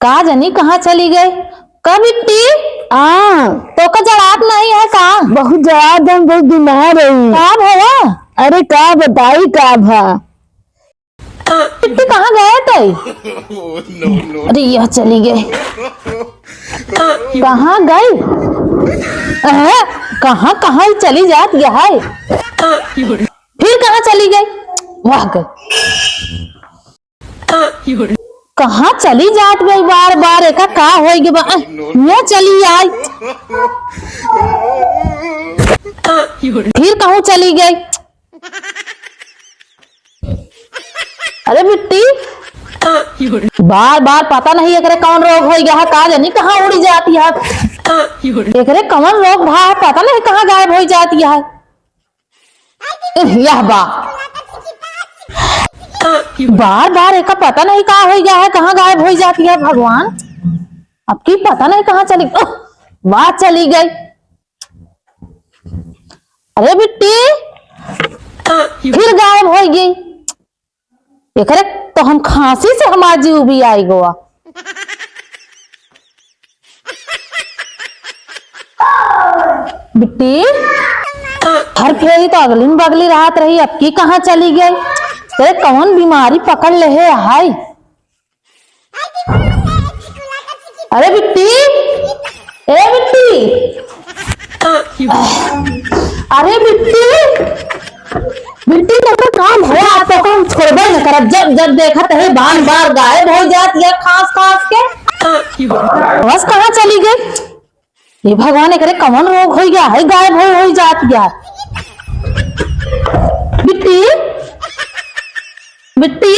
का जनी कहाँ चली गई? कब बिट्टी? तो का जड़ात नहीं है का? बहुत जवाब हम बहुत बीमार रही। का भवा? अरे का बताई का भा बिट्टी कहाँ गए थे? अरे यह चली गई। कहाँ गई? कहाँ कहाँ चली जाती है? फिर कहाँ चली गई? वाह गई। कहाँ चली जात गई बार बार? एका का हो गया चली आई। फिर कहूँ चली गई? अरे बिट्टी बार बार पता नहीं एकरे कौन रोग हो गया है, का जानी कहाँ उड़ी जाती है। एकरे कौन रोग भा है, पता नहीं कहाँ गायब हो जाती है। यह बार बार एक पता नहीं कहाँ हो गया है, कहाँ गायब हो जाती है। भगवान अब की पता नहीं कहाँ चली। वाह चली गई। अरे बिट्टी फिर गायब हो गई। एकरे तो हम खांसी से हमार जीव भी आई गोवा। बिट्टी हर फेरी तो अगली बगली रात रही, अब की कहाँ चली गई? तेरे कौन बीमारी पकड़ ले है हाय? अरे बिट्टी, ए बिट्टी, अरे बिट्टी, बिट्टी तो काम है आप तो काम छोड़बे न करब। जब जब देखत है बार बार गायब हो जाती है खास खास के। बस कहाँ चली गई? ये भगवान करे कौन रोग हो गया है, गायब हो जाती है। बिट्टी, बिट्टी